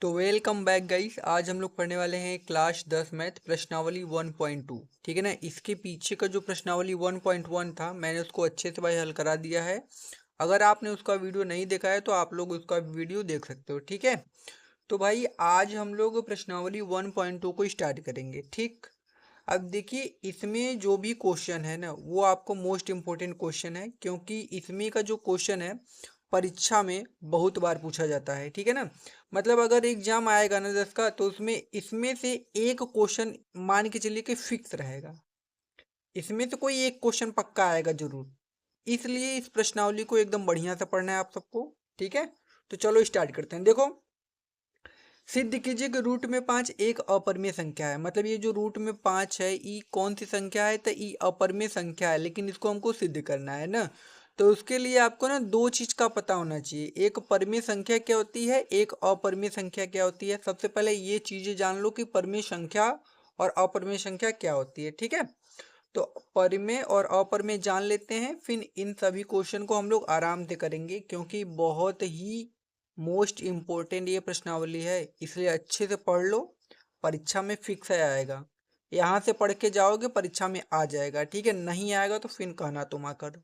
तो welcome back guys. आज हम लोग पढ़ने वाले हैं क्लास 10 मैथ प्रश्नावली 1.2। ठीक है ना। इसके पीछे का जो प्रश्नावली 1.1 था मैंने उसको अच्छे से भाई हल करा दिया है। अगर आपने उसका वीडियो नहीं देखा है तो आप लोग उसका वीडियो देख सकते हो। ठीक है। तो भाई आज हम लोग प्रश्नावली 1.2 को स्टार्ट करेंगे। ठीक। अब देखिए इसमें जो भी क्वेश्चन है ना वो आपको मोस्ट इम्पोर्टेंट क्वेश्चन है, क्योंकि इसमें का जो क्वेश्चन है परीक्षा में बहुत बार पूछा जाता है। ठीक है ना। मतलब अगर एग्जाम आएगा ना 10 का तो उसमें इसमें से एक क्वेश्चन मान के चलिए कि फिक्स रहेगा। इसमें से कोई एक क्वेश्चन पक्का आएगा जरूर। इसलिए इस प्रश्नावली को एकदम बढ़िया से पढ़ना है आप सबको। ठीक है। तो चलो स्टार्ट करते हैं। देखो, सिद्ध कीजिए कि रूट में 5 एक अपरिमेय संख्या है। मतलब ये जो रूट में 5 है ई कौन सी संख्या है, तो ई अपरिमेय संख्या है, लेकिन इसको हमको सिद्ध करना है ना। तो उसके लिए आपको ना दो चीज का पता होना चाहिए, एक परिमेय संख्या क्या होती है, एक अपरिमेय संख्या क्या होती है। सबसे पहले ये चीजें जान लो कि परिमेय संख्या और अपरिमेय संख्या क्या होती है। ठीक है। तो परिमेय और अपरिमेय जान लेते हैं, फिर इन सभी क्वेश्चन को हम लोग आराम से करेंगे, क्योंकि बहुत ही मोस्ट इम्पोर्टेंट ये प्रश्नावली है। इसलिए अच्छे से पढ़ लो, परीक्षा में फिक्स आएगा। यहाँ से पढ़ के जाओगे परीक्षा में आ जाएगा। ठीक है। नहीं आएगा तो फिर कहना तुम आकर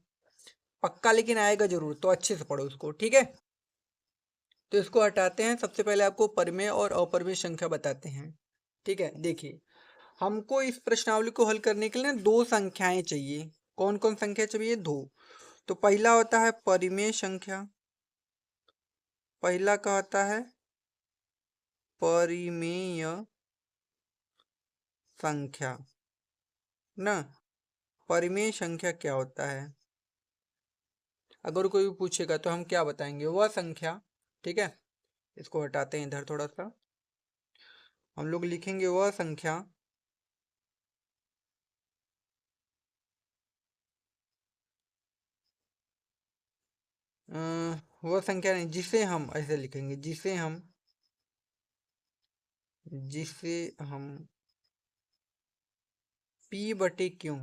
पक्का, लेकिन आएगा जरूर। तो अच्छे से पढ़ो उसको। ठीक है। तो इसको हटाते हैं। सबसे पहले आपको परिमेय और अपरिमेय संख्या बताते हैं। ठीक है। देखिए, हमको इस प्रश्नावली को हल करने के लिए दो संख्याएं चाहिए। कौन कौन संख्या चाहिए? दो। तो पहला होता है परिमेय संख्या, पहला का होता है परिमेय संख्या ना। परिमेय संख्या क्या होता है? अगर कोई भी पूछेगा तो हम क्या बताएंगे? वह संख्या। ठीक है। इसको हटाते हैं इधर थोड़ा सा। हम लोग लिखेंगे वह संख्या वह संख्या नहीं, जिसे हम ऐसे लिखेंगे, जिसे हम पी बटे क्यों।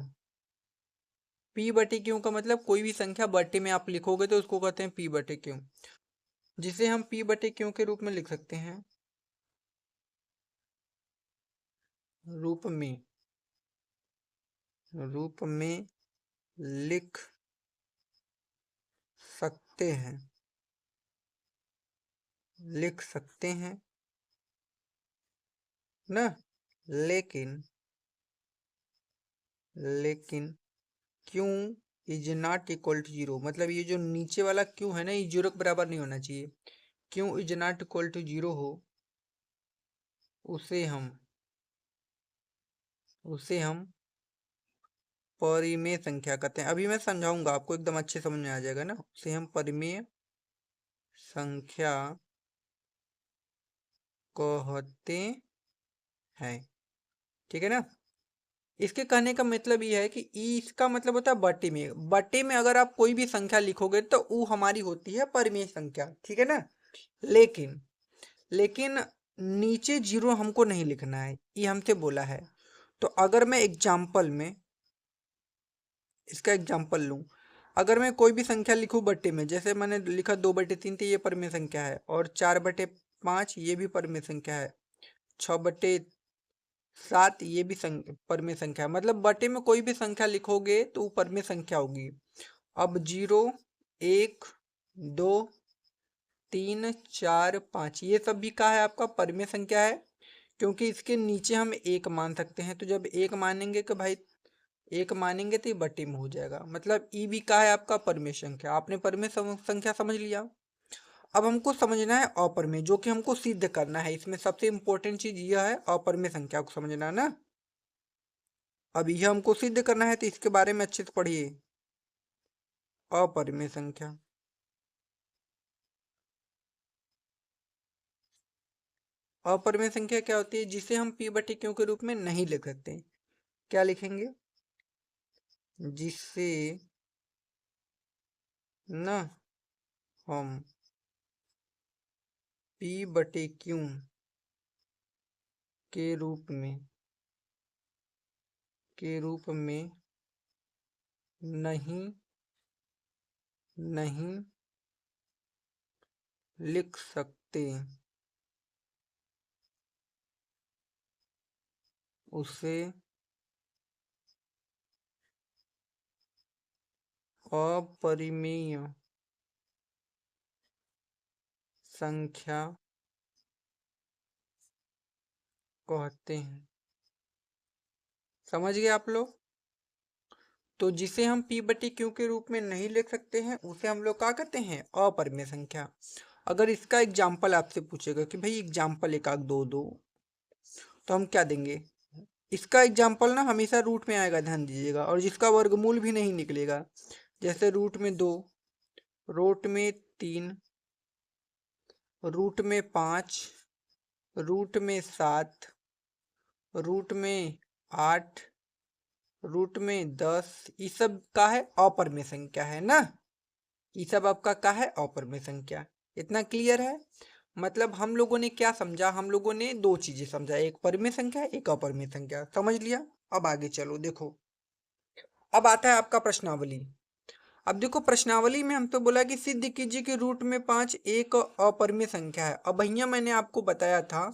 पी बटे क्यों का मतलब कोई भी संख्या बटे में आप लिखोगे तो उसको कहते हैं पी बटे क्यों, जिसे हम पी बटे क्यों के रूप में लिख सकते हैं। रूप में रूप में लिख सकते हैं, लिख सकते हैं ना। लेकिन लेकिन क्यों is not equal to zero. मतलब ये जो नीचे वाला क्यों है ना, ये जीरो के बराबर नहीं होना चाहिए। क्यों is not equal to zero हो, उसे हम उसे हम परिमेय संख्या कहते हैं। अभी मैं समझाऊंगा आपको, एकदम अच्छे समझ में आ जाएगा ना। उसे हम परिमेय संख्या कहते हैं। ठीक है ना। इसके कहने का मतलब ये है कि इसका मतलब होता है बटे में। बटे में अगर आप कोई भी संख्या लिखोगे तो वो हमारी होती है परिमेय संख्या। ठीक है ना। लेकिन लेकिन नीचे जीरो हमको नहीं लिखना है, ये हमसे बोला है। तो अगर मैं एग्जाम्पल में इसका एग्जाम्पल लूं, अगर मैं कोई भी संख्या लिखूं बट्टे में, जैसे मैंने लिखा 2/3 तो ये परिमेय संख्या है, और 4/5 ये भी परिमेय संख्या है, 6/7 ये भी परिमेय संख्या है। मतलब बटे में कोई भी संख्या लिखोगे तो वो परिमेय संख्या होगी। अब 0, 1, 2, 3, 4, 5 ये सब भी क्या है? आपका परिमेय संख्या है, क्योंकि इसके नीचे हम एक मान सकते हैं। तो जब एक मानेंगे कि भाई एक मानेंगे तो ये बटे में हो जाएगा। मतलब ई भी का है आपका परिमेय संख्या। आपने परिमेय संख्या समझ लिया। अब हमको समझना है अपरिमेय, जो कि हमको सिद्ध करना है। इसमें सबसे इंपॉर्टेंट चीज यह है अपरिमेय संख्या को समझना ना। अब यह हमको सिद्ध करना है तो इसके बारे में अच्छे से पढ़िए। अपरिमेय संख्या, अपरिमेय संख्या क्या होती है? जिसे हम पी बटे क्यू के रूप में नहीं लिख सकते। क्या लिखेंगे? जिससे न हम पी बटे क्यू के रूप में नहीं नहीं लिख सकते। उसे अपरिमेय संख्या कहते हैं। समझ गए आप लोग? तो जिसे हम p बटे q के रूप में नहीं लिख सकते हैं उसे हम लोग क्या कहते हैं? अपरिमेय संख्या। अगर इसका एग्जाम्पल आपसे पूछेगा कि भाई एग्जाम्पल एक आग दो दो, तो हम क्या देंगे? इसका एग्जाम्पल ना हमेशा रूट में आएगा, ध्यान दीजिएगा, और जिसका वर्गमूल भी नहीं निकलेगा। जैसे रूट में 2, रूट में 3, रूट में 5, रूट में 7, रूट में 8, रूट में 10, ये सब का है? अपरिमेय संख्या है ना। ये सब आपका का है? अपरिमेय संख्या। इतना क्लियर है? मतलब हम लोगों ने क्या समझा? हम लोगों ने दो चीजें समझा, एक परिमेय संख्या, एक अपरिमेय संख्या। समझ लिया? अब आगे चलो, देखो अब आता है आपका प्रश्नावली। अब देखो प्रश्नावली में हम तो बोला कि सिद्ध कीजिए कि रूट में 5 एक अपरिमेय संख्या है। अब भैया मैंने आपको बताया था,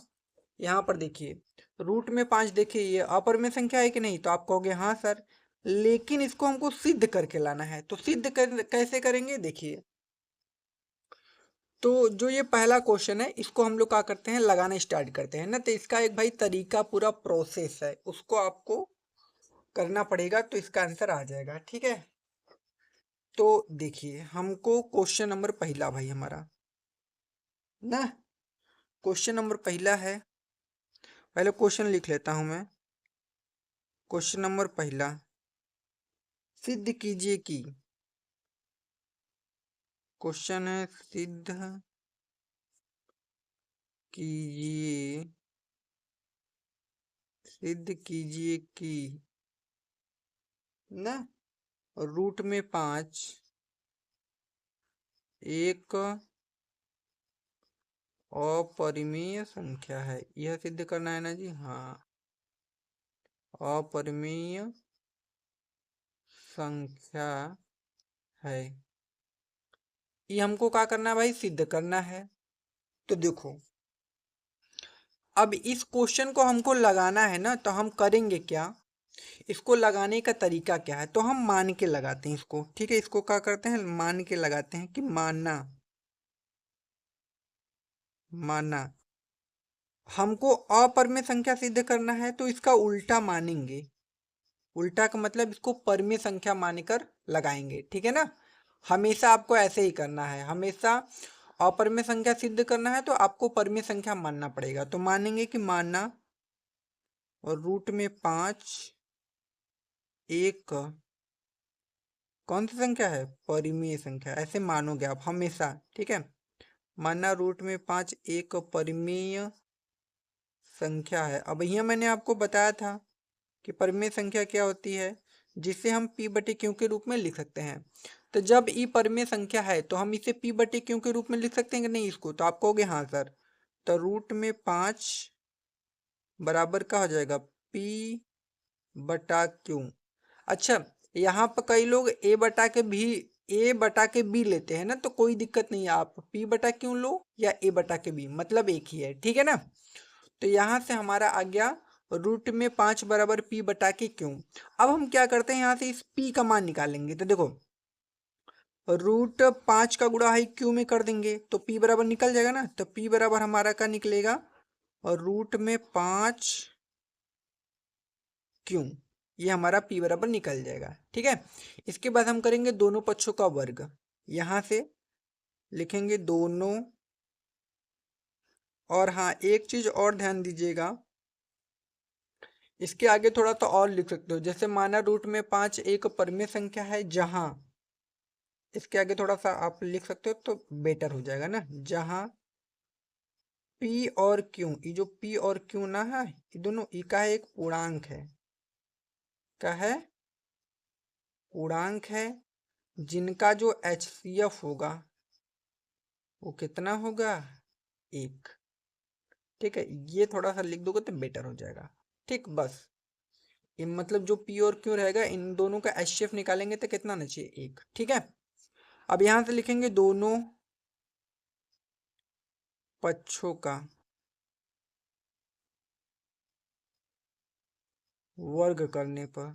यहाँ पर देखिए रूट में 5, देखिए ये अपरिमेय संख्या है कि नहीं? तो आप कहोगे हाँ सर, लेकिन इसको हमको सिद्ध करके लाना है। तो सिद्ध कैसे करेंगे? देखिए, तो जो ये पहला क्वेश्चन है इसको हम लोग क्या करते हैं? लगाना स्टार्ट करते हैं ना। तो इसका एक भाई तरीका, पूरा प्रोसेस है, उसको आपको करना पड़ेगा, तो इसका आंसर आ जाएगा। ठीक है, तो देखिए हमको क्वेश्चन नंबर पहला भाई हमारा ना, क्वेश्चन नंबर पहला है। पहले क्वेश्चन लिख लेता हूं मैं। क्वेश्चन नंबर पहला, सिद्ध कीजिए कि, क्वेश्चन है सिद्ध कीजिए, सिद्ध कीजिए कि ना रूट में 5 एक अपरिमेय संख्या है। यह सिद्ध करना है ना जी? हाँ, अपरिमेय संख्या है। ये हमको क्या करना है भाई? सिद्ध करना है। तो देखो अब इस क्वेश्चन को हमको लगाना है ना, तो हम करेंगे क्या? इसको लगाने का तरीका क्या है? तो हम मान के लगाते हैं इसको। ठीक है, इसको क्या करते हैं? मान के लगाते हैं कि माना, माना हमको अपरिमेय संख्या सिद्ध करना है, तो इसका उल्टा मानेंगे। उल्टा का मतलब इसको परिमेय संख्या मानकर लगाएंगे। ठीक है ना, हमेशा आपको ऐसे ही करना है। हमेशा अपरिमेय संख्या सिद्ध करना है तो आपको परिमेय संख्या मानना पड़ेगा। तो मानेंगे कि माना और रूट में 5 एक कौन सी संख्या है? परिमेय संख्या। ऐसे मानोगे आप हमेशा। ठीक है, माना रूट में 5 एक परिमेय संख्या है। अब यहाँ मैंने आपको बताया था कि परिमेय संख्या क्या होती है, जिसे हम p बटे q के रूप में लिख सकते हैं। तो जब ई परिमेय संख्या है तो हम इसे p बटे q के रूप में लिख सकते हैं कि नहीं इसको? तो आप कहोगे हाँ सर। तो रूट में 5 बराबर का हो जाएगा p बटा q। अच्छा, यहाँ पर कई लोग ए बटा के बी लेते हैं ना, तो कोई दिक्कत नहीं है, आप p बटा क्यों लो या a बटा के बी, मतलब एक ही है। ठीक है ना, तो यहाँ से हमारा आ गया रूट में 5 बराबर p बटा के क्यों। अब हम क्या करते हैं, यहाँ से इस p का मान निकालेंगे। तो देखो रूट 5 का गुणा है क्यू में कर देंगे तो p बराबर निकल जाएगा ना। तो p बराबर हमारा का निकलेगा और रूट में 5 क्यों, ये हमारा p बराबर निकल जाएगा। ठीक है, इसके बाद हम करेंगे दोनों पक्षों का वर्ग। यहाँ से लिखेंगे दोनों, और हाँ एक चीज और ध्यान दीजिएगा, इसके आगे थोड़ा सा और लिख सकते हो। जैसे माना रूट में 5 एक परिमेय संख्या है, जहां इसके आगे थोड़ा सा आप लिख सकते हो तो बेटर हो जाएगा ना। जहां p और q, ये जो p और q ना है, ये दोनों ई का एक पूर्णांक है। क्या है? पूर्णांक है, जिनका जो HCF होगा वो कितना होगा? 1। ठीक है, ये थोड़ा सा लिख दोगे तो बेटर हो जाएगा। ठीक, बस ये मतलब जो p और q रहेगा, इन दोनों का HCF निकालेंगे तो कितना आना चाहिए? 1। ठीक है, अब यहां से लिखेंगे दोनों पक्षों का वर्ग करने पर,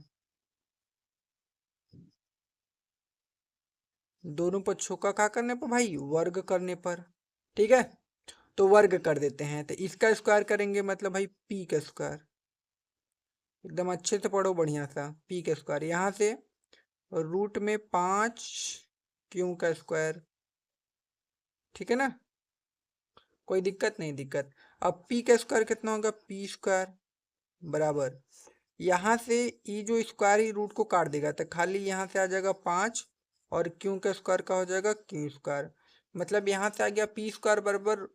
दोनों पक्षों का क्या करने पर भाई, वर्ग करने पर। ठीक है, तो वर्ग कर देते हैं, तो इसका स्क्वायर करेंगे मतलब भाई पी का स्क्वायर। एकदम अच्छे से पढ़ो बढ़िया सा, पी का स्क्वायर यहाँ से रूट में 5 क्यू का स्क्वायर। ठीक है ना, कोई दिक्कत नहीं दिक्कत। अब पी का स्क्वायर कितना होगा, पी स्क्वायर बराबर, यहाँ से ई जो स्क्वायर ही रूट को काट देगा तो खाली यहाँ से आ जाएगा 5 और क्यू का स्क्वायर का हो जाएगा क्यू स्क्वायर। मतलब यहाँ से आ गया पी स्क्वायर बराबर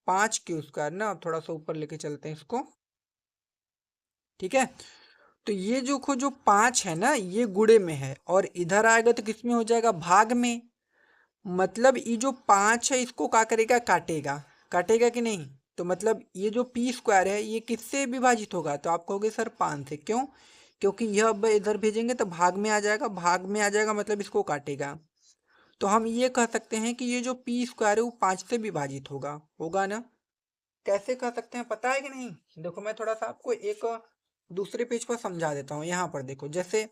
5 क्यू स्क्वायर ना। अब थोड़ा सा ऊपर लेके चलते हैं इसको। ठीक है, तो ये जो 5 है ना ये गुणे में है और इधर आएगा तो किस में हो जाएगा, भाग में। मतलब ये जो 5 है इसको क्या करेगा, काटेगा। काटेगा कि नहीं, तो मतलब ये जो पी स्क्वायर है ये किससे विभाजित होगा, तो आप कहोगे सर 5 से। क्यों, क्योंकि यह अब इधर भेजेंगे तो भाग में आ जाएगा, भाग में आ जाएगा मतलब इसको काटेगा। तो हम ये कह सकते हैं कि ये जो पी स्क्वायर है वो 5 से विभाजित होगा। होगा ना, कैसे कह सकते हैं पता है कि नहीं। देखो मैं थोड़ा सा आपको एक दूसरे पेज पर समझा देता हूँ। यहाँ पर देखो, जैसे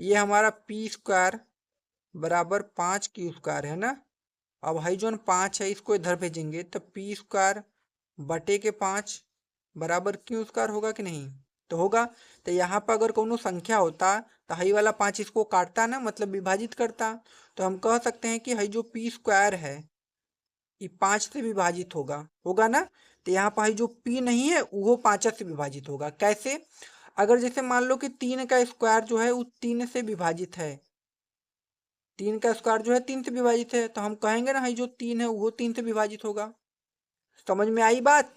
ये हमारा पी स्क्वायर बराबर 5 क्यू स्क्वायर है ना। अब हाई जोन 5 है इसको इधर भेजेंगे तो पी स्क्वायर बटे के 5 बराबर क्यू स्क्वायर होगा कि नहीं, तो होगा। तो यहाँ पर अगर कोनो संख्या होता तो हाई वाला 5 इसको काटता ना, मतलब विभाजित करता। तो हम कह सकते हैं कि हाई जो पी स्क्वायर है ये 5 से विभाजित होगा। होगा ना, तो यहाँ पर जो पी नहीं है वो 5 से विभाजित होगा। कैसे, अगर जैसे मान लो कि 3 का स्क्वायर जो है वो 3 से विभाजित है, 3 का स्क्वायर जो है 3 से विभाजित है, तो हम कहेंगे ना जो 3 है वो 3 से विभाजित होगा। समझ में आई बात,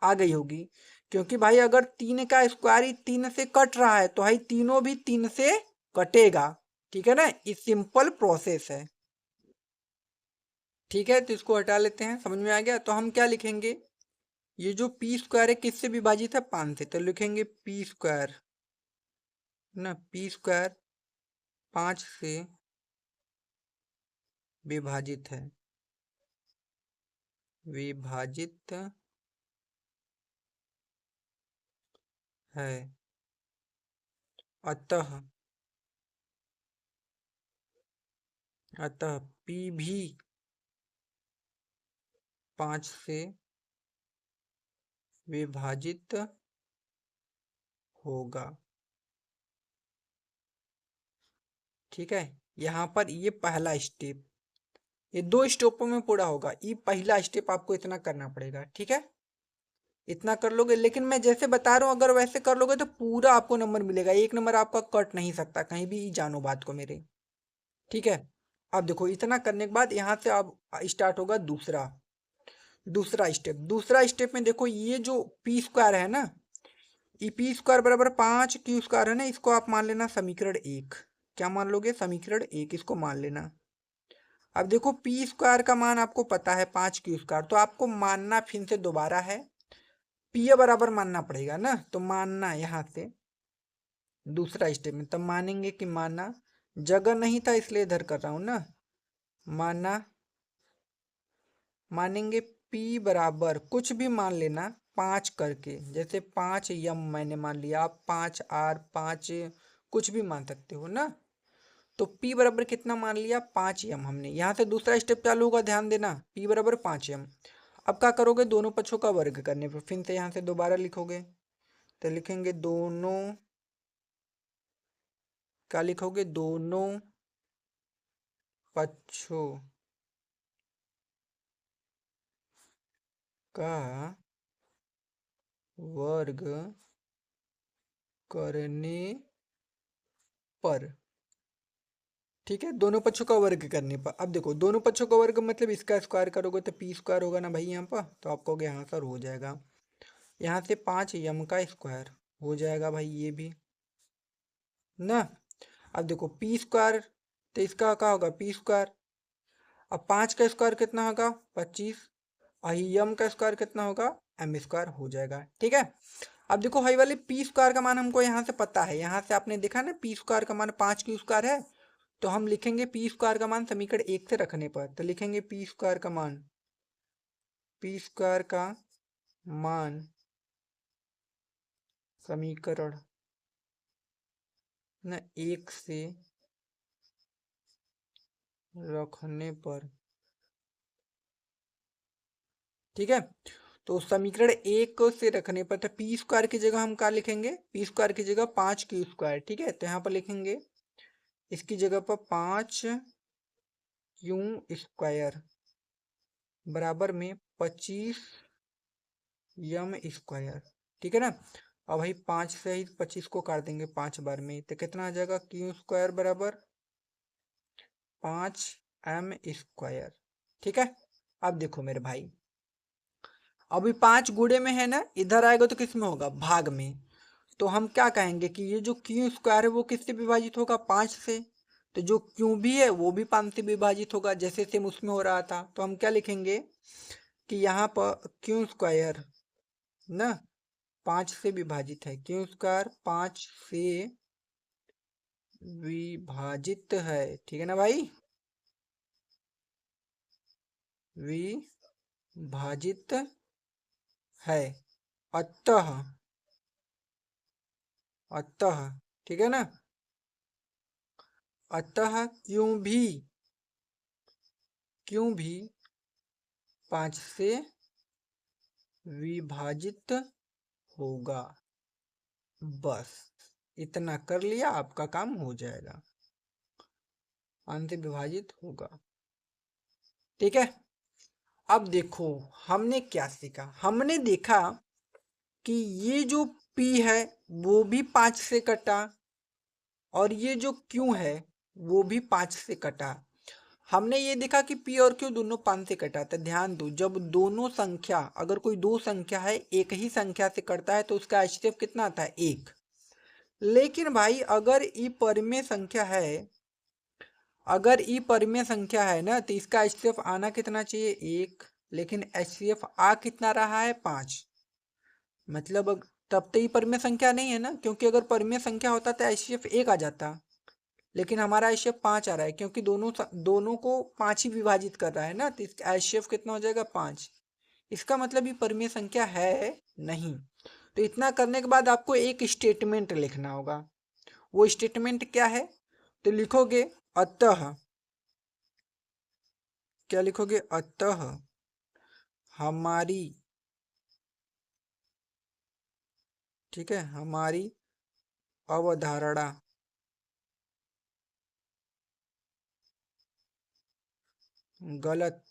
आ गई होगी। क्योंकि भाई अगर 3 का स्क्वायर ही 3 से कट रहा है तो भाई तीनों भी 3 से कटेगा। ठीक है ना, ये सिंपल प्रोसेस है। ठीक है, तो इसको हटा लेते हैं, समझ में आ गया। तो हम क्या लिखेंगे, ये जो पी स्क्वायर है किससे विभाजित है, 5 से, तो लिखेंगे पी स्क्वायर ना, पी स्क्वायर 5 से विभाजित है, विभाजित है। अतः अतः पी भी 5 से विभाजित होगा। ठीक है, यहाँ पर ये पहला स्टेप, ये 2 स्टेपों में पूरा होगा। ये पहला स्टेप आपको इतना करना पड़ेगा। ठीक है, इतना कर लोगे, लेकिन मैं जैसे बता रहा हूँ अगर वैसे कर लोगे तो पूरा आपको नंबर मिलेगा, 1 नंबर आपका कट नहीं सकता कहीं भी, जानो बात को मेरे। ठीक है, अब देखो इतना करने के बाद यहाँ से अब स्टार्ट होगा दूसरा दूसरा स्टेप। दूसरा स्टेप में देखो ये जो पी स्क्वायर है ना, ये पी स्क्वायर बराबर 5 क्यू स्क्वायर है ना, इसको आप मान लेना समीकरण 1। क्या मान लोगे, समीकरण 1 इसको मान लेना। अब देखो पी स्क्वायर का मान आपको पता है 5 क्यू स्क्वायर, तो आपको मानना फिर से दोबारा है, पी बराबर मानना पड़ेगा ना। तो मानना यहाँ से दूसरा स्टेप में तब मानेंगे कि माना, जगह नहीं था इसलिए इधर कर रहा हूँ ना, माना मानेंगे P बराबर कुछ भी मान लेना 5 करके, जैसे 5 यम मैंने मान लिया, आप 5 R 5 कुछ भी मान सकते हो ना। तो P बराबर कितना मान लिया, 5 यम हमने। यहाँ से दूसरा स्टेप चालू होगा, ध्यान देना, P बराबर 5 यम। अब क्या करोगे, दोनों पक्षों का वर्ग करने पर फिर से यहाँ से दोबारा लिखोगे, तो लिखेंगे दोनों, क्या लिखोगे, दोनों पक्षों का वर्ग करने पर। ठीक है, दोनों पक्षों का वर्ग करने पर। अब देखो दोनों पक्षों का वर्ग मतलब इसका स्क्वायर करोगे तो पी स्क्वायर होगा ना भाई यहाँ पर, तो आप कहोगे हाँ सर हो जाएगा। यहाँ से 5 यम का स्क्वायर हो जाएगा भाई ये भी ना। अब देखो पी स्क्वायर, तो इसका क्या होगा, पी स्क्वायर। अब 5 का स्क्वायर कितना होगा, 25, और यम का स्क्वायर कितना होगा, एम स्क्वायर हो जाएगा। ठीक है, अब देखो हाई वाले पी स्क्वायर का मान हमको यहाँ से पता है, यहाँ से आपने देखा ना पी स्क्वायर का मान 5 क्यू स्क्वायर है। तो हम लिखेंगे पी स्क्वायर का मान समीकरण 1 से रखने पर, तो लिखेंगे पी स्क्वायर का मान, पी स्क्वायर का मान समीकरण न एक से रखने पर, ठीक है। तो समीकरण एक से रखने पर, तो पी स्क्वायर की जगह हम क्या लिखेंगे, पी स्क्वायर की जगह 5q², ठीक है। तो यहाँ पर लिखेंगे इसकी जगह पर 5q² बराबर में 25m², ठीक है ना। अब भाई 5 से ही 25 को काट देंगे 5 बार में, तो कितना आ जाएगा, q² बराबर 5m², ठीक है। अब देखो मेरे भाई, अभी 5 गुणे में है ना, इधर आएगा तो किस में होगा, भाग में। तो हम क्या कहेंगे कि ये जो q² है वो किससे विभाजित होगा, 5 से। तो जो q भी है वो भी 5 से विभाजित होगा, जैसे सेम उसमें हो रहा था। तो हम क्या लिखेंगे कि यहाँ पर q² ना 5 से विभाजित है, q² 5 से विभाजित है, ठीक है ना भाई, विभाजित है। अतः अतः ठीक है ना, अतः क्यों भी 5 से विभाजित होगा। बस इतना कर लिया, आपका काम हो जाएगा, 5 से विभाजित होगा, ठीक है। अब देखो हमने क्या सीखा, हमने देखा कि ये जो P है वो भी 5 से कटा, और ये जो Q है वो भी 5 से कटा। हमने ये देखा कि P और Q दोनों 5 से कटा था। ध्यान दो, जब दोनों संख्या, अगर कोई दो संख्या है एक ही संख्या से कटता है तो उसका HCF कितना आता है, 1। लेकिन भाई अगर ई परिमेय संख्या है, अगर ई परिमेय संख्या है ना, तो इसका HCF आना कितना चाहिए, 1। लेकिन HCF आ कितना रहा है, 5। मतलब तब तो ई परिमेय संख्या नहीं है ना, क्योंकि अगर परिमेय संख्या होता तो HCF 1 आ जाता। लेकिन हमारा HCF 5 आ रहा है, क्योंकि दोनों को 5 ही विभाजित कर रहा है ना, तो इसका HCF कितना हो जाएगा, 5। इसका मतलब ये परिमेय संख्या है नहीं। तो इतना करने के बाद आपको एक स्टेटमेंट लिखना होगा। वो स्टेटमेंट क्या है, तो लिखोगे अतः, क्या लिखोगे, अतः हमारी, ठीक है, हमारी अवधारणा गलत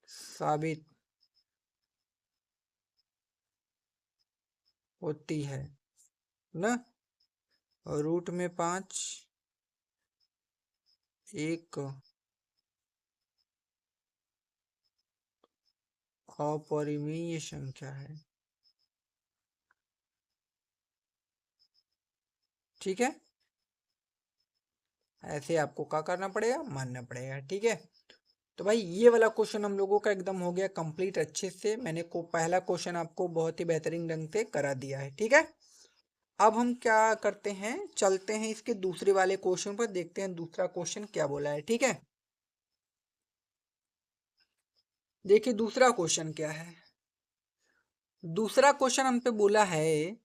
साबित होती है ना। रूट में 5 एक अपरिमेय संख्या है, ठीक है। ऐसे आपको क्या करना पड़ेगा, मानना पड़ेगा, ठीक है। तो भाई ये वाला क्वेश्चन हम लोगों का एकदम हो गया कंप्लीट अच्छे से। मैंने पहला क्वेश्चन आपको बहुत ही बेहतरीन ढंग से करा दिया है, ठीक है। अब हम क्या करते हैं, चलते हैं इसके दूसरे वाले क्वेश्चन पर, देखते हैं दूसरा क्वेश्चन क्या बोला है, ठीक है। देखिए दूसरा क्वेश्चन क्या है। दूसरा क्वेश्चन हम पे बोला है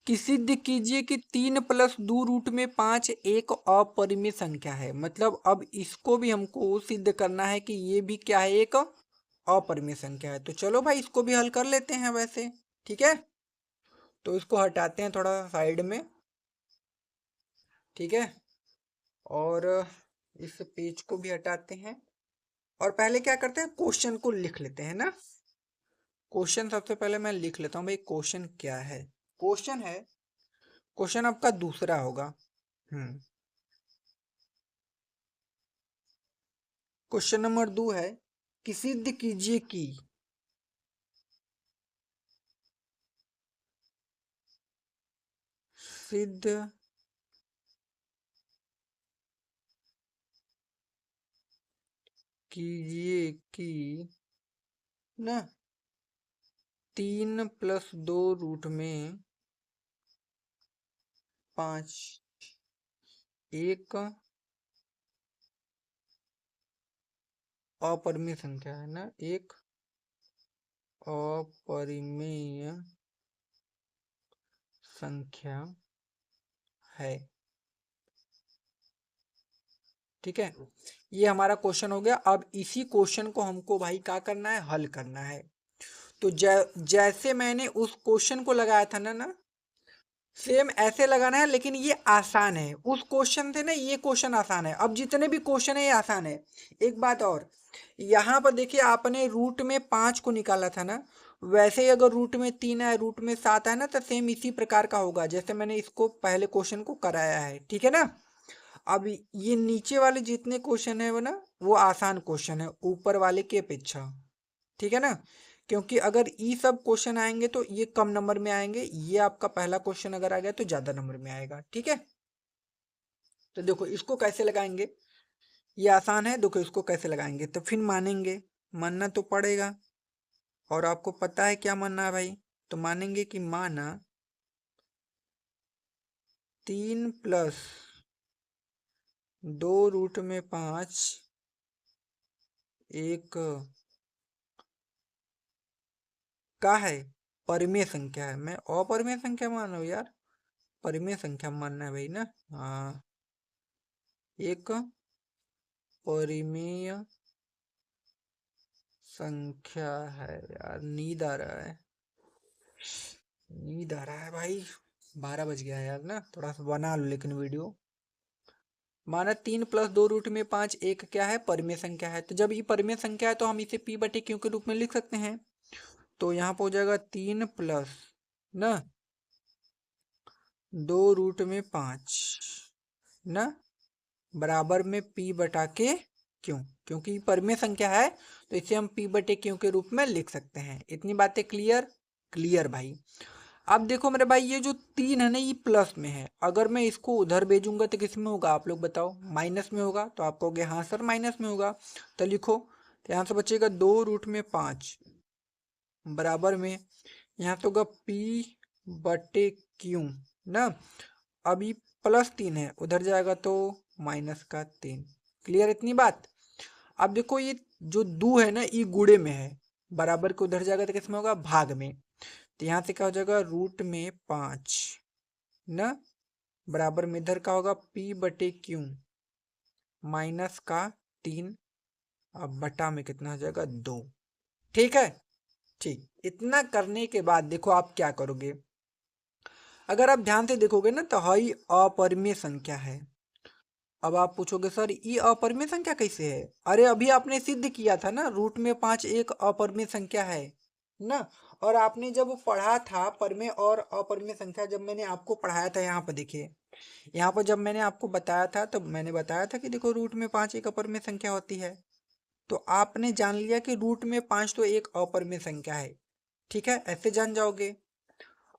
कि सिद्ध कीजिए कि 3+2√5 एक अपरिमेय संख्या है। मतलब अब इसको भी हमको सिद्ध करना है कि ये भी क्या है, एक अपरिमेय संख्या है। तो चलो भाई इसको भी हल कर लेते हैं वैसे, ठीक है। तो इसको हटाते हैं थोड़ा साइड में, ठीक है। और इस पेज को भी हटाते हैं, और पहले क्या करते हैं, क्वेश्चन को लिख लेते हैं ना। क्वेश्चन सबसे पहले मैं लिख लेता हूँ भाई, क्वेश्चन क्या है। क्वेश्चन है, क्वेश्चन आपका दूसरा होगा। क्वेश्चन नंबर 2 है कि सिद्ध कीजिए कि सिद्ध कीजिए कि ना 3+2√5 एक अपरिमेय संख्या है ना, एक अपरिमेय संख्या है। ठीक है, ये हमारा क्वेश्चन हो गया। अब इसी क्वेश्चन को हमको भाई क्या करना है, हल करना है। तो जैसे मैंने उस क्वेश्चन को लगाया था ना सेम ऐसे लगाना है, लेकिन ये आसान है। उस क्वेश्चन से ना ये क्वेश्चन आसान है। अब जितने भी क्वेश्चन है ये आसान है। एक बात और, यहाँ पर देखिए आपने रूट में 5 को निकाला था ना, वैसे ही अगर रूट में 3 है, रूट में 7 है ना, तो सेम इसी प्रकार का होगा जैसे मैंने इसको पहले क्वेश्चन को कराया है। ठीक है ना। अब ये नीचे वाले जितने क्वेश्चन है वो ना, वो आसान क्वेश्चन है ऊपर वाले की अपेक्षा। ठीक है ना, क्योंकि अगर ये सब क्वेश्चन आएंगे तो ये कम नंबर में आएंगे, ये आपका पहला क्वेश्चन अगर आ गया तो ज्यादा नंबर में आएगा। ठीक है, तो देखो इसको कैसे लगाएंगे, ये आसान है। देखो इसको कैसे लगाएंगे, तो फिर मानेंगे, मानना तो पड़ेगा। और आपको पता है क्या मानना है भाई, तो मानेंगे कि माना 3 + 2√5 एक का है, परिमेय संख्या है। मैं अपरिमेय संख्या मान रहा हूँ यार, परिमेय संख्या मानना है भाई ना। हाँ, एक परिमेय संख्या है। यार नींद आ रहा है, नींद आ रहा है भाई, 12 बज गया है यार ना, थोड़ा सा बना लो लेकिन वीडियो। माना 3 + 2√5 एक क्या है, परिमेय संख्या है। तो जब ये परिमेय संख्या है तो हम इसे p/q के रूप में लिख सकते हैं। तो यहाँ पर हो जाएगा 3 प्लस ना 2√5 ना बराबर में p/q, क्योंकि परिमेय संख्या है तो इसे हम p/q के रूप में लिख सकते हैं। इतनी बातें क्लियर, क्लियर भाई। अब देखो मेरे भाई, ये जो 3 है ना, ये प्लस में है। अगर मैं इसको उधर भेजूंगा तो किस में होगा, आप लोग बताओ, माइनस में होगा। तो आप कहोगे हाँ सर माइनस में होगा, तो लिखो। तो यहाँ से बचेगा 2√5 बराबर में, यहाँ तो होगा p/q ना। अभी +3 है, उधर जाएगा तो -3। क्लियर इतनी बात। अब देखो ये जो दो है ना, ये गुणे में है, बराबर के उधर जाएगा तो किसमें होगा, भाग में। तो यहाँ से क्या हो जाएगा, √5 ना बराबर में इधर का होगा p/q -3। अब बटा में कितना हो जाएगा, 2। ठीक है, ठीक। इतना करने के बाद देखो आप क्या करोगे। अगर आप ध्यान से देखोगे ना, तो हई अपरिमेय संख्या है। अब आप पूछोगे सर ये अपरिमेय संख्या कैसे है। अरे अभी आपने सिद्ध किया था ना, √5 एक अपरिमेय संख्या है ना। और आपने जब पढ़ा था परिमेय और अपरिमेय संख्या, जब मैंने आपको पढ़ाया था, यहाँ पर देखिए, यहाँ पर जब मैंने आपको बताया था तो मैंने बताया था कि देखो √5 एक अपरिमेय संख्या होती है। तो आपने जान लिया कि √5 तो एक अपरिमेय संख्या है। ठीक है, ऐसे जान जाओगे।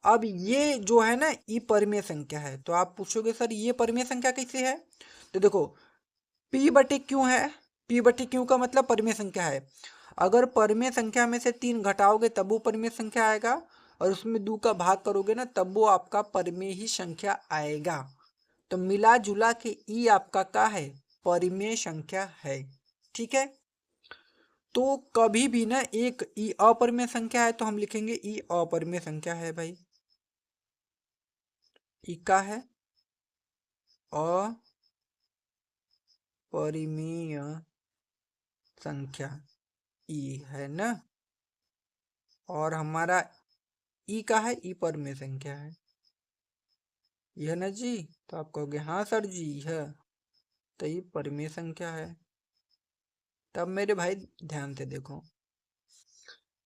अब ये जो है ना, ये परिमेय संख्या है। तो आप पूछोगे सर ये परिमेय संख्या कैसे है। तो देखो p/q है, p/q का मतलब परिमेय संख्या है। अगर परिमेय संख्या में से 3 घटाओगे तब वो परिमेय संख्या आएगा, और उसमें 2 का भाग करोगे ना तब वो आपका परिमेय ही संख्या आएगा। तो मिला जुला के ई आपका क्या है, परिमेय संख्या है। ठीक है, तो कभी भी ना एक ई अपरिमेय संख्या है तो हम लिखेंगे ई अपरिमेय संख्या है भाई। ई का है अपरिमेय संख्या, ई है ना। और हमारा ई का है, ई परिमेय संख्या है, यह ना जी। तो आप कहोगे हाँ सर जी है, तो ये परिमेय संख्या है। तब मेरे भाई ध्यान से देखो,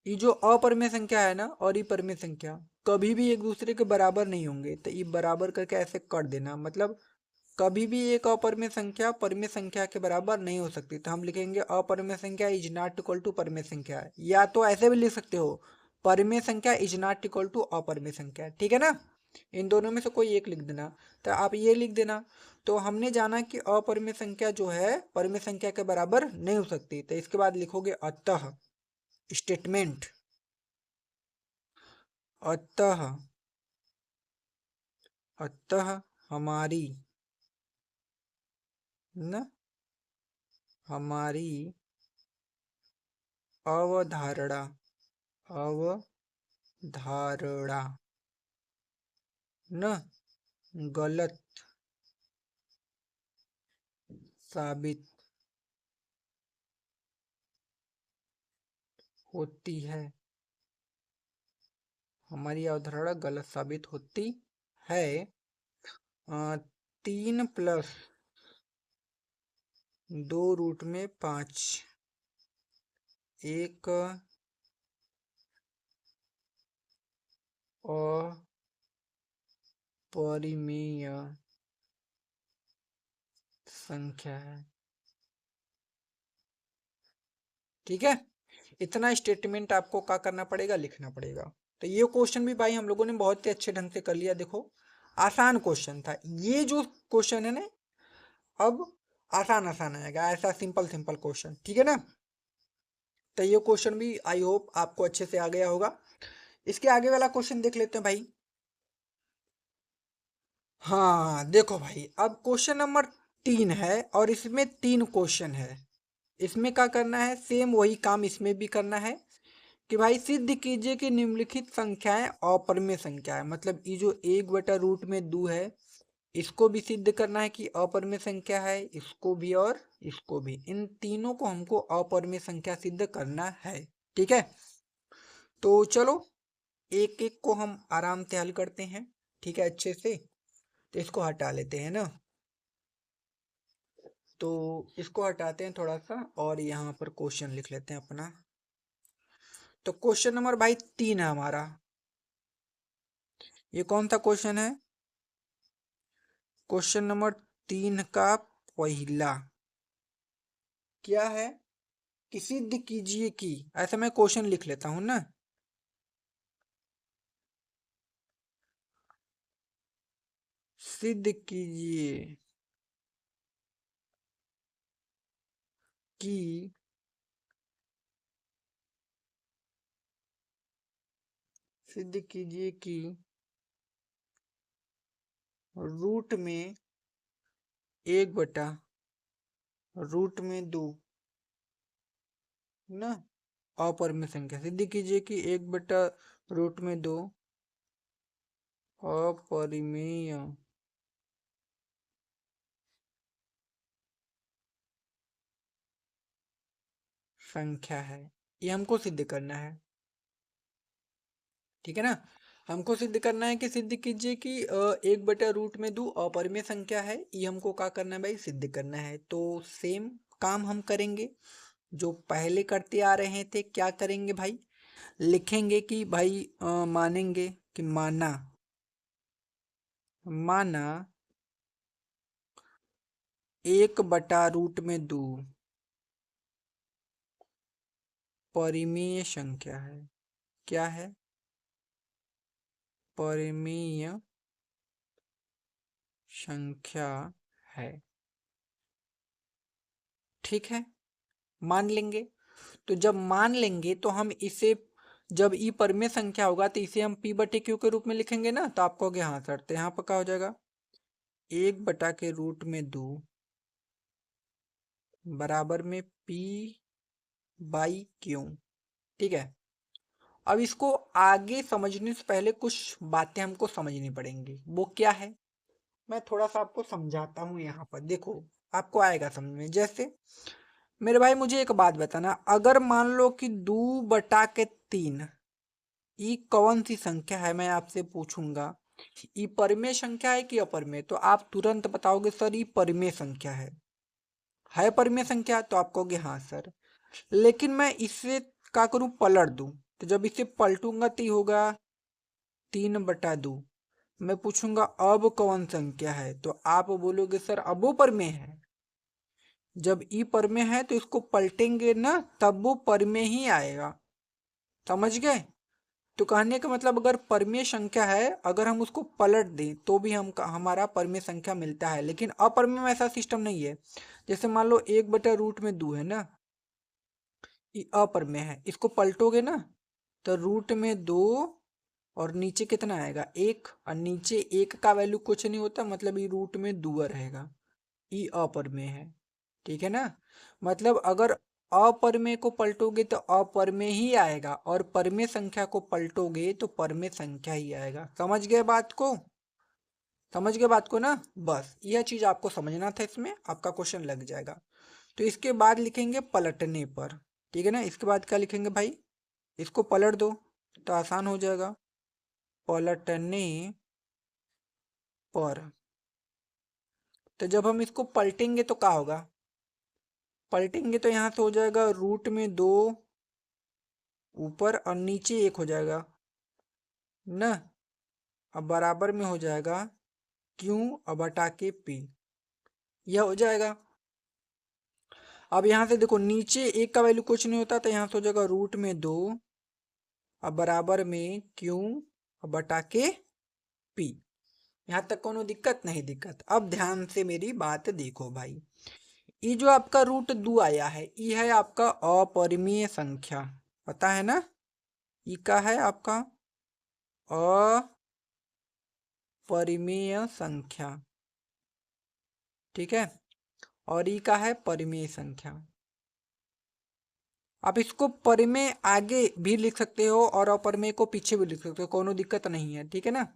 ये जो अपरिमेय संख्या है ना और ये परिमेय संख्या कभी भी एक दूसरे के बराबर नहीं होंगे। तो ये बराबर करके ऐसे कर देना, मतलब कभी भी एक अपरिमेय संख्या परिमेय संख्या के बराबर नहीं हो सकती। तो हम लिखेंगे अपरिमेय संख्या इज नॉट इक्वल टू परिमेय संख्या, या तो ऐसे भी लिख सकते हो, परिमेय संख्या इज नॉट इक्वल टू अपरिमेय संख्या। ठीक है ना, इन दोनों में से कोई एक लिख देना। तो आप ये लिख देना। तो हमने जाना कि अपरिमेय संख्या जो है परिमेय संख्या के बराबर नहीं हो सकती। तो इसके बाद लिखोगे अतः, स्टेटमेंट, अतः, अतः हमारी न हमारी अवधारणा, अवधारणा न गलत साबित होती है। हमारी अवधारणा गलत साबित होती है। 3+2√5 एक अपरिमेय संख्या है। ठीक है, इतना स्टेटमेंट आपको क्या करना पड़ेगा, लिखना पड़ेगा। तो ये क्वेश्चन भी भाई हम लोगों ने बहुत ही अच्छे ढंग से कर लिया। देखो आसान क्वेश्चन था ये जो क्वेश्चन है ना, अब आसान आसान आएगा, ऐसा सिंपल सिंपल क्वेश्चन। ठीक है ना, तो ये क्वेश्चन भी आई होप आपको अच्छे से आ गया होगा। इसके आगे वाला क्वेश्चन देख लेते हैं भाई। हाँ देखो भाई, अब क्वेश्चन नंबर 3 है और इसमें 3 क्वेश्चन है। इसमें क्या करना है, सेम वही काम इसमें भी करना है कि भाई सिद्ध कीजिए कि निम्नलिखित संख्याएं अपरिमेय संख्या है। मतलब ये जो 1/√2 है, इसको भी सिद्ध करना है कि अपरिमेय संख्या है, इसको भी और इसको भी, इन तीनों को हमको अपरिमेय संख्या सिद्ध करना है। ठीक है, तो चलो एक एक को हम आराम से हल करते हैं। ठीक है, अच्छे से। तो इसको हटा लेते हैं ना, तो इसको हटाते हैं थोड़ा सा और यहाँ पर क्वेश्चन लिख लेते हैं अपना। तो क्वेश्चन नंबर भाई 3 है हमारा। ये कौन सा क्वेश्चन है, क्वेश्चन नंबर 3 का पहला क्या है कि सिद्ध कीजिए कि, ऐसा मैं क्वेश्चन लिख लेता हूं ना, सिद्ध कीजिए कि सिद्ध कीजिए कि रूट में 1/√2 ना अपरिमेय संख्या। सिद्ध कीजिए कि 1/√2 अपरिमेय संख्या है। ये हमको सिद्ध करना है। ठीक है ना, हमको सिद्ध करना है कि सिद्ध कीजिए कि 1/√2 अपरिमेय संख्या है। ये हमको क्या करना है भाई, सिद्ध करना है। तो सेम काम हम करेंगे जो पहले करते आ रहे थे। क्या करेंगे भाई, लिखेंगे कि भाई मानेंगे कि माना माना 1/√2 परिमेय संख्या है। क्या है, परिमेय संख्या है। ठीक है, मान लेंगे। तो जब मान लेंगे तो हम इसे, जब ई परिमेय संख्या होगा तो इसे हम p/q के रूप में लिखेंगे ना। तो आप कहोगे हाँ सर, तो यहाँ पर क्या हो जाएगा, 1/√2 बराबर में p/q। ठीक है, अब इसको आगे समझने से पहले कुछ बातें हमको समझनी पड़ेंगी। वो क्या है, मैं थोड़ा सा आपको समझाता हूँ। यहाँ पर देखो, आपको आएगा समझ में। जैसे मेरे भाई मुझे एक बात बताना, अगर मान लो कि 2/3 ये कौन सी संख्या है, मैं आपसे पूछूंगा ये परिमेय संख्या है कि अपरिमेय, तो आप तुरंत बताओगे सर ये परिमेय संख्या है परिमेय संख्या। तो आप कहोगे हाँ सर, लेकिन मैं इसे क्या करूं, पलट दूं। तो जब इसे पलटूंगा तो ये होगा 3/2। मैं पूछूंगा अब कौन संख्या है, तो आप बोलोगे सर अब वो परिमेय है। जब ई परिमेय है तो इसको पलटेंगे ना, तब वो परिमेय ही आएगा। समझ गए। तो कहने का मतलब, अगर परिमेय संख्या है, अगर हम उसको पलट दें तो भी हम हमारा परिमेय संख्या मिलता है। लेकिन अपरिमेय में ऐसा सिस्टम नहीं है। जैसे मान लो 1/√2 है ना, ये अपरिमेय है, इसको पलटोगे ना तो √2 और नीचे कितना आएगा, 1, और नीचे 1 का वैल्यू कुछ नहीं होता, मतलब ये √2 रहेगा। ये अपरिमेय है। ठीक है ना, मतलब अगर अपरमेय को पलटोगे तो अपरमेय ही आएगा, और परमेय संख्या को पलटोगे तो परमेय संख्या ही आएगा। समझ गए बात को? समझ गए बात को ना? बस यह चीज आपको समझना था, इसमें आपका क्वेश्चन लग जाएगा। तो इसके बाद लिखेंगे पलटने पर, ठीक है ना। इसके बाद क्या लिखेंगे भाई, इसको पलट दो तो आसान हो जाएगा। पलटने पर, तो जब हम इसको पलटेंगे तो क्या होगा, पलटेंगे तो यहाँ से हो जाएगा रूट में 2 ऊपर और नीचे 1 हो जाएगा ना। अब बराबर में हो जाएगा क्यू अब बटा के पी, यह हो जाएगा। अब यहाँ से देखो नीचे 1 का वैल्यू कुछ नहीं होता, तो यहाँ से हो जाएगा रूट में 2 अब बराबर में क्यू अब बटा के पी। यहाँ तक कोनो दिक्कत नहीं? दिक्कत। अब ध्यान से मेरी बात देखो भाई, ये जो आपका रूट 2 आया है, ये है आपका अपरिमेय संख्या, पता है ना। ये का है आपका अपरिमेय संख्या, ठीक है। और ये का है परिमेय संख्या। आप इसको परिमेय आगे भी लिख सकते हो और अपरिमेय को पीछे भी लिख सकते हो, कोनो दिक्कत नहीं है, ठीक है ना।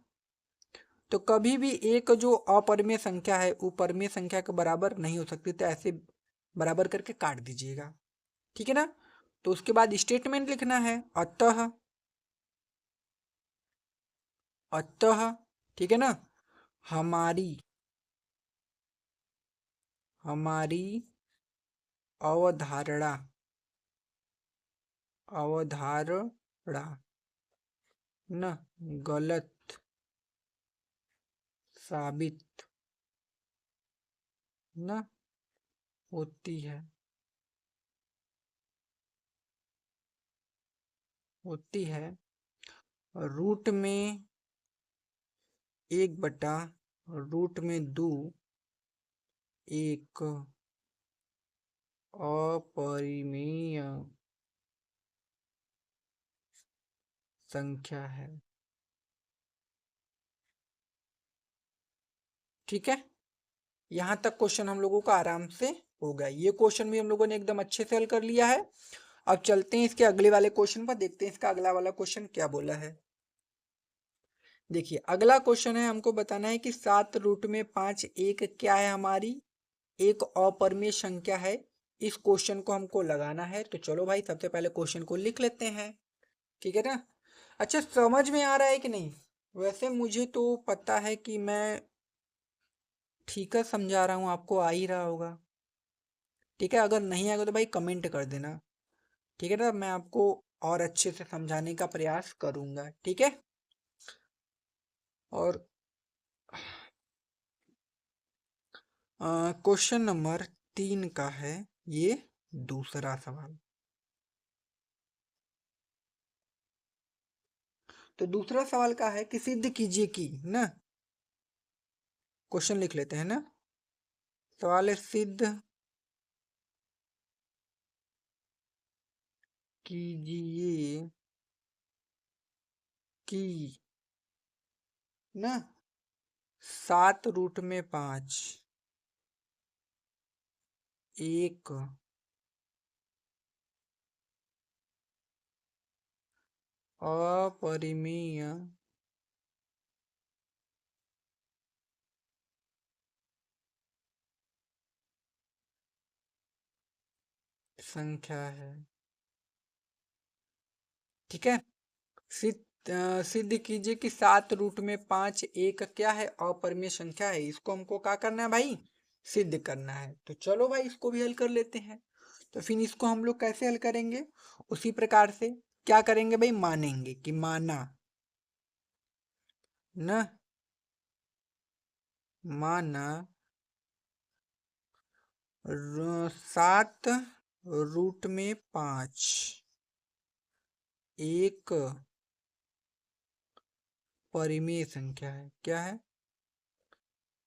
तो कभी भी एक जो अपरिमेय संख्या है वो परिमेय संख्या के बराबर नहीं हो सकती, तो ऐसे बराबर करके काट दीजिएगा, ठीक है ना। तो उसके बाद स्टेटमेंट लिखना है, अतः, अतः, ठीक है ना। हमारी हमारी अवधारणा, अवधारणा न गलत साबित न होती है, होती है। रूट में 1 बटा रूट में 2 एक अपरिमेय संख्या है, ठीक है। यहां तक क्वेश्चन हम लोगों का आराम से हो गया। ये क्वेश्चन भी हम लोगों ने एकदम अच्छे से हल कर लिया है। अब चलते हैं इसके अगले वाले क्वेश्चन पर, देखते हैं इसका अगला वाला क्वेश्चन क्या बोला है। देखिए अगला क्वेश्चन है, हमको बताना है कि 7 रूट में 5 एक क्या है, हमारी एक अपरिमेय संख्या है। इस क्वेश्चन को हमको लगाना है। तो चलो भाई सबसे पहले क्वेश्चन को लिख लेते हैं, ठीक है ना। अच्छा समझ में आ रहा है कि नहीं? वैसे मुझे तो पता है कि मैं ठीक है समझा रहा हूँ, आपको आ ही रहा होगा, ठीक है। अगर नहीं आएगा तो भाई कमेंट कर देना, ठीक है ना। मैं आपको और अच्छे से समझाने का प्रयास करूंगा, ठीक है। और क्वेश्चन नंबर 3 का है ये दूसरा सवाल। तो दूसरा सवाल का है कि सिद्ध कीजिए कि ना, क्वेश्चन लिख लेते हैं ना। सवाल है सिद्ध कीजिए कि ना 7 रूट में 5 एक अपरिमेय संख्या है, ठीक है। सिद्ध कीजिए कि 7 रूट में 5 एक क्या है, अपरिमेय संख्या है। इसको हमको क्या करना है भाई, सिद्ध करना है। तो चलो भाई इसको भी हल कर लेते हैं। तो फिर इसको हम लोग कैसे हल करेंगे, उसी प्रकार से क्या करेंगे भाई, मानेंगे कि माना न, माना 7 रूट में 5 एक परिमेय संख्या है। क्या है,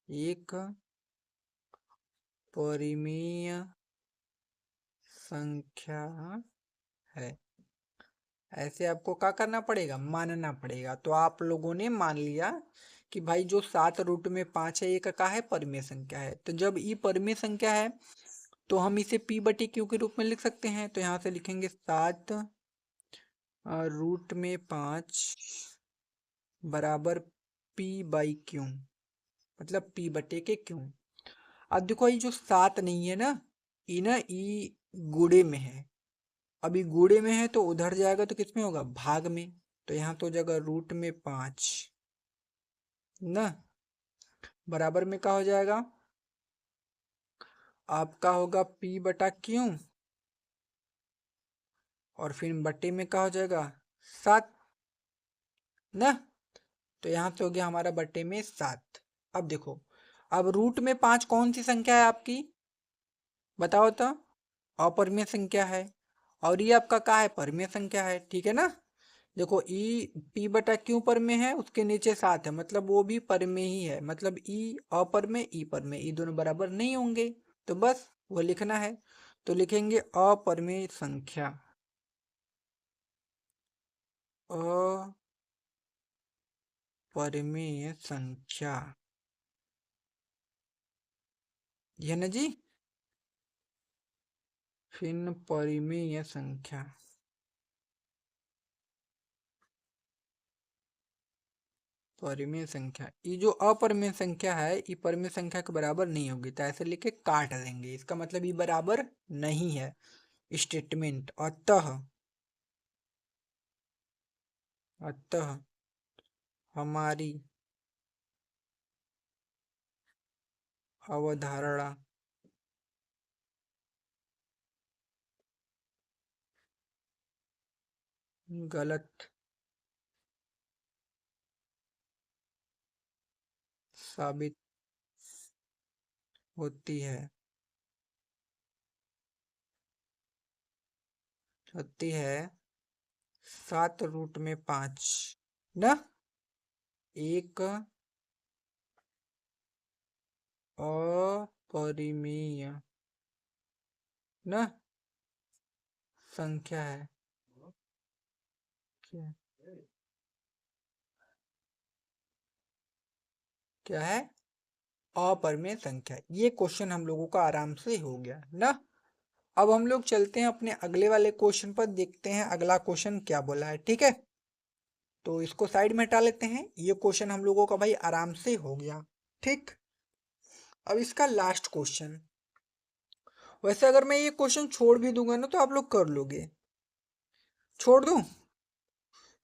एक परिमेय संख्या है। ऐसे आपको क्या करना पड़ेगा, मानना पड़ेगा। तो आप लोगों ने मान लिया कि भाई जो 7 रूट में 5 है, ये का है, परिमेय संख्या है। तो जब ये परिमेय संख्या है तो हम इसे p बटे q के रूप में लिख सकते हैं। तो यहाँ से लिखेंगे 7 रूट में 5 बराबर p बाई क्यू, मतलब p बटे के q। अब देखो ये जो 7 नहीं है ना, ये ना ई गुणे में है। अभी गुणे में है तो उधर जाएगा तो किस में होगा, भाग में। तो यहाँ तो हो जाएगा रूट में 5 ना, बराबर में क्या हो जाएगा, आपका होगा p बटा क्यू, और फिर बटे में क्या हो जाएगा 7 ना। तो यहाँ से हो गया हमारा बटे में 7। अब देखो, अब रूट में 5 कौन सी संख्या है आपकी, बताओ तो। अपरिमेय संख्या है, और ये आपका क्या है, परिमेय संख्या है, ठीक है ना। देखो ई p बटा क्यू पर में है, उसके नीचे 7 है, मतलब वो भी पर में ही है, मतलब ई अपर में ई पर में, ई दोनों बराबर नहीं होंगे, तो बस वो लिखना है। तो लिखेंगे अपरिमेय संख्या, अपरिमेय संख्या, यह ना जी, फिर परिमेय संख्या। परिमेय संख्या, ये जो अपरिमेय संख्या है ये परिमेय संख्या के बराबर नहीं होगी, तो ऐसे लिख के काट देंगे, इसका मतलब ये बराबर नहीं है। स्टेटमेंट अतः, अतः हमारी अवधारणा गलत साबित होती है, होती है 7 रूट में 5 ना, एक अपरिमेय ना संख्या है। क्या, क्या है, अपरिमेय संख्या। ये क्वेश्चन हम लोगों का आराम से हो गया ना। अब हम लोग चलते हैं अपने अगले वाले क्वेश्चन पर, देखते हैं अगला क्वेश्चन क्या बोला है, ठीक है। तो इसको साइड में हटा लेते हैं, ये क्वेश्चन हम लोगों का भाई आराम से हो गया, ठीक। अब इसका लास्ट क्वेश्चन, वैसे अगर मैं ये क्वेश्चन छोड़ भी दूंगा ना तो आप लोग कर लोगे, छोड़ दूं,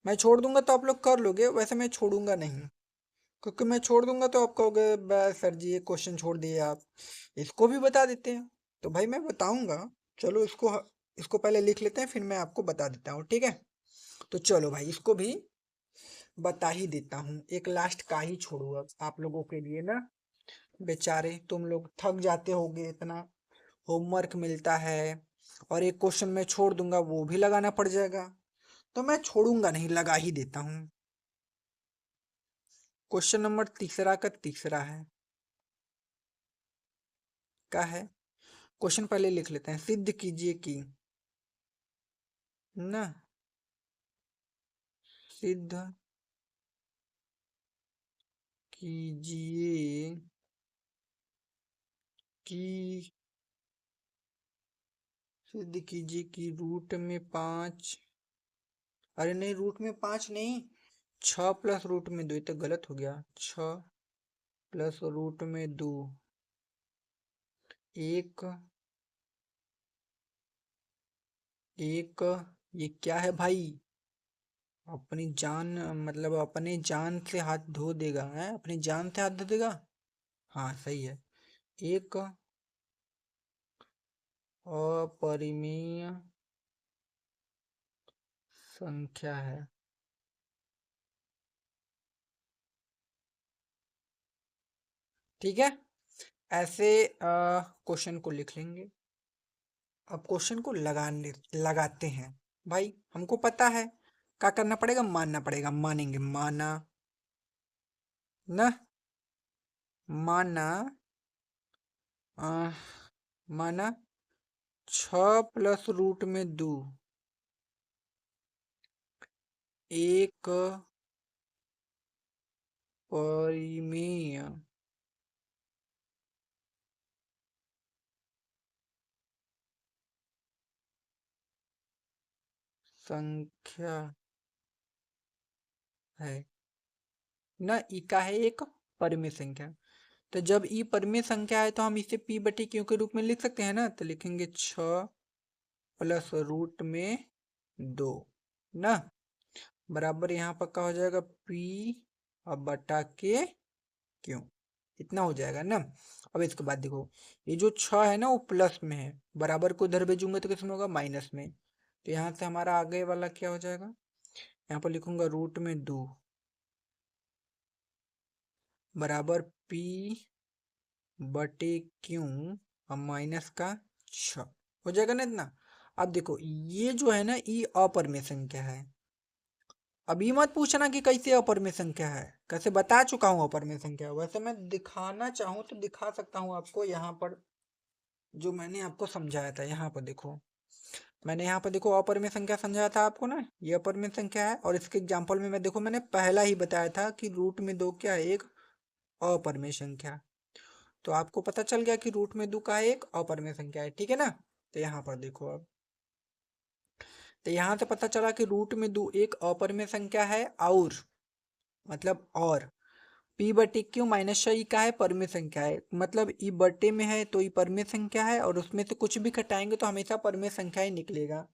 मैं छोड़ दूंगा तो आप लोग कर लोगे, वैसे मैं छोड़ूंगा नहीं, क्योंकि मैं छोड़ दूंगा तो आप कहोगे बस सर जी ये क्वेश्चन छोड़ दिए आप, इसको भी बता देते हैं। तो भाई मैं बताऊंगा, चलो इसको, इसको पहले लिख लेते हैं, फिर मैं आपको बता देता हूँ, ठीक है। तो चलो भाई इसको भी बता ही देता हूँ, एक लास्ट का ही छोड़ूंगा आप लोगों के लिए ना। बेचारे तुम लोग थक जाते होगे, इतना होमवर्क मिलता है, और एक क्वेश्चन मैं छोड़ दूंगा वो भी लगाना पड़ जाएगा, तो मैं छोड़ूंगा नहीं, लगा ही देता हूँ। क्वेश्चन नंबर तीसरा का तीसरा है, क्या है, क्वेश्चन पहले लिख लेते हैं, सिद्ध कीजिए कि ना, सिद्ध कीजिए कि, सिद्ध कीजिए कि रूट में 5, अरे नहीं रूट में 5 नहीं, 6 प्लस रूट में 2, ये तो गलत हो गया, 6 प्लस रूट में 2 एक, एक, ये क्या है भाई, अपनी जान, मतलब अपने जान से हाथ धो देगा है, अपनी जान से हाथ धो देगा, हाँ सही है। एक अपरिमेय संख्या है, ठीक है। ऐसे क्वेश्चन को लिख लेंगे। अब क्वेश्चन को लगाते हैं, भाई हमको पता है क्या करना पड़ेगा, मानना पड़ेगा, मानेंगे, माना ना, माना, अ, माना 6 प्लस रूट में 2 एक परिमेय संख्या है ना, ई का है एक परिमेय संख्या। तो जब ई परिमेय संख्या है तो हम इसे p बटे क्यू के रूप में लिख सकते हैं ना, तो लिखेंगे 6 प्लस रूट में 2 ना, बराबर यहाँ पर क्या हो जाएगा p अब बटा के क्यू, इतना हो जाएगा ना। अब इसके बाद देखो ये जो 6 है ना वो प्लस में है, बराबर को उधर भेजूंगा तो किसमें होगा माइनस में, तो यहाँ से हमारा आगे वाला क्या हो जाएगा, यहाँ पर लिखूंगा रूट में 2 बराबर p बटे क्यू और माइनस का 6 हो जाएगा ना इतना। अब देखो ये जो है ना ये अपरिमेय संख्या है। अभी मत पूछना कि कैसे अपरिमेय संख्या है, कैसे बता चुका हूँ अपरिमेय संख्या। वैसे मैं दिखाना चाहूँ तो दिखा सकता हूँ आपको, यहाँ पर जो मैंने आपको समझाया था, यहाँ पर देखो मैंने यहाँ पर देखो अपरिमेय संख्या समझाया था आपको ना, ये अपरिमेय संख्या है। और इसके एग्जाम्पल में मैं देखो मैंने पहला ही बताया था कि रूट में 2 क्या है, एक अपरिमेय संख्या। तो आपको पता चल गया कि रूट में 2 का एक अपरिमेय संख्या है, ठीक है ना। तो यहाँ पर देखो अब, तो यहाँ से पता चला कि रूट में 2 एक अपरिमेय संख्या है, और मतलब और p बटे क्यू माइनस ई का है परिमेय संख्या है, मतलब ई बटे में है तो ई परिमेय संख्या है, और उसमें से कुछ भी घटाएंगे तो हमेशा परिमेय संख्या ही निकलेगा।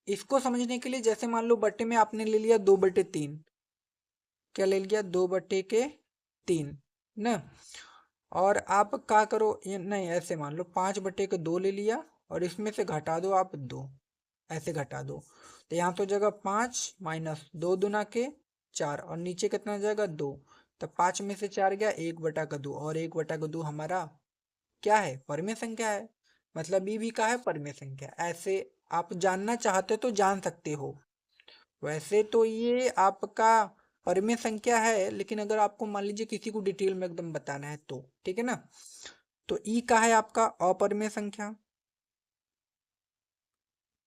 इसको समझने के लिए जैसे मान लो बटे में आपने ले लिया 2/3, क्या ले लिया 2/3 ना, और आप क्या करो ये नहीं ऐसे मान लो 5/2 ले लिया, और इसमें से घटा दो आप 2, ऐसे घटा दो, तो यहाँ तो जगह 5 माइनस 2 दूना के 4, और नीचे कितना जाएगा 2, तो 5 में से 4 गया 1/2, और 1/2 हमारा क्या है परिमेय संख्या है, मतलब ये भी का है परिमेय संख्या। ऐसे आप जानना चाहते तो जान सकते हो। वैसे तो ये आपका परिमेय संख्या है, लेकिन अगर आपको मान लीजिए किसी को डिटेल में एकदम बताना है तो ठीक है ना। तो ई का है आपका अपरिमेय संख्या,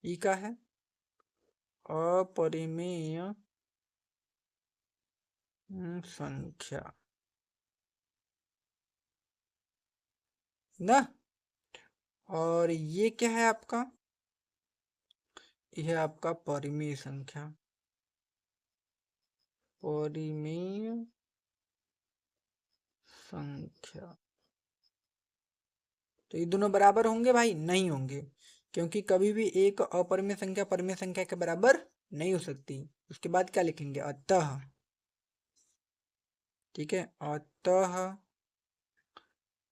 ई का है अपरिमेय संख्या ना, और ये क्या है आपका, यह आपका परिमेय संख्या, परिमेय संख्या। तो ये दोनों बराबर होंगे भाई, नहीं होंगे, क्योंकि कभी भी एक अपरिमेय संख्या परिमेय संख्या के बराबर नहीं हो सकती। उसके बाद क्या लिखेंगे अतः, ठीक है, अतः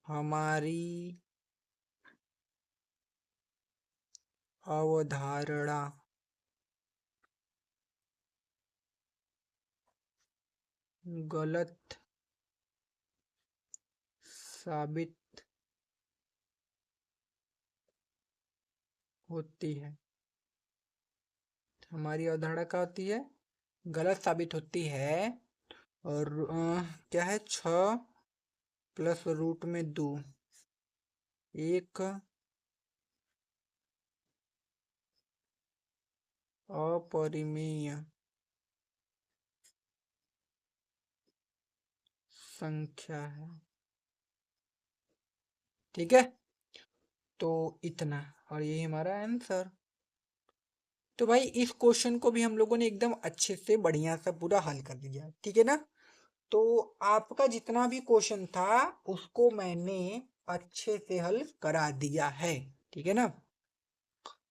हमारी अवधारणा गलत साबित होती है, हमारी अवधारणा क्या होती है, गलत साबित होती है। और क्या है 6 प्लस रूट में 2 एक अपरिमेय संख्या है, ठीक है। तो इतना, और यही हमारा आंसर। तो भाई इस क्वेश्चन को भी हम लोगों ने एकदम अच्छे से बढ़िया सा पूरा हल कर दिया, ठीक है ना। तो आपका जितना भी क्वेश्चन था उसको मैंने अच्छे से हल करा दिया है, ठीक है ना।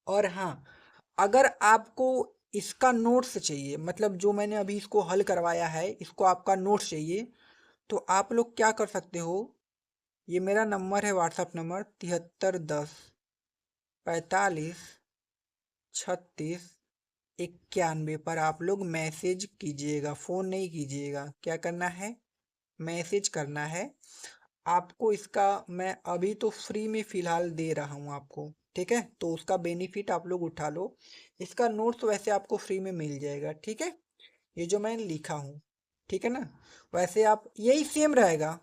और हाँ, अगर आपको इसका नोट्स चाहिए, मतलब जो मैंने अभी इसको हल करवाया है इसको आपका नोट्स चाहिए, तो आप लोग क्या कर सकते हो, ये मेरा नंबर है व्हाट्सएप नंबर 7310 45 36 91 पर आप लोग मैसेज कीजिएगा, फ़ोन नहीं कीजिएगा। क्या करना है, मैसेज करना है आपको। इसका मैं अभी तो फ्री में फ़िलहाल दे रहा हूँ आपको, ठीक है, तो उसका बेनिफिट आप लोग उठा लो। इसका नोट्स वैसे आपको फ्री में मिल जाएगा, ठीक है, ये जो मैंने लिखा हूँ, ठीक है ना। वैसे आप यही सेम रहेगा,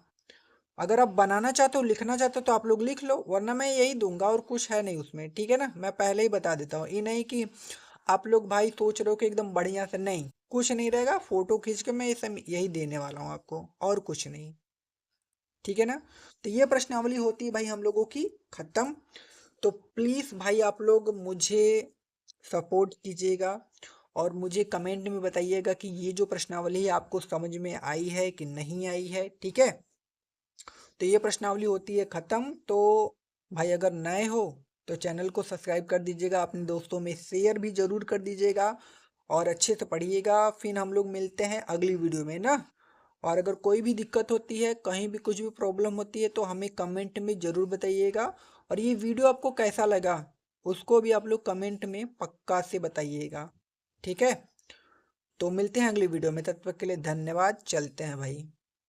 अगर आप बनाना चाहते हो लिखना चाहते हो तो आप लोग लिख लो, वरना मैं यही दूंगा और कुछ है नहीं उसमें, ठीक है ना। मैं पहले ही बता देता हूँ, ये नहीं कि आप लोग भाई सोच रहे हो कि एकदम बढ़िया से, नहीं कुछ नहीं रहेगा, फोटो खींच के मैं ये सब यही देने वाला हूँ आपको, और कुछ नहीं, ठीक है ना। तो ये प्रश्नावली होती है भाई हम लोगों की खत्म। तो प्लीज भाई आप लोग मुझे सपोर्ट कीजिएगा और मुझे कमेंट में बताइएगा कि ये जो प्रश्नावली है आपको समझ में आई है कि नहीं आई है। ठीक है, तो ये प्रश्नावली होती है ख़त्म। तो भाई अगर नए हो तो चैनल को सब्सक्राइब कर दीजिएगा, अपने दोस्तों में शेयर भी ज़रूर कर दीजिएगा और अच्छे से पढ़िएगा। फिर हम लोग मिलते हैं अगली वीडियो में ना। और अगर कोई भी दिक्कत होती है, कहीं भी कुछ भी प्रॉब्लम होती है तो हमें कमेंट में ज़रूर बताइएगा। और ये वीडियो आपको कैसा लगा उसको भी आप लोग कमेंट में पक्का से बताइएगा। ठीक है, तो मिलते हैं अगली वीडियो में, तब तक के लिए धन्यवाद। चलते हैं भाई।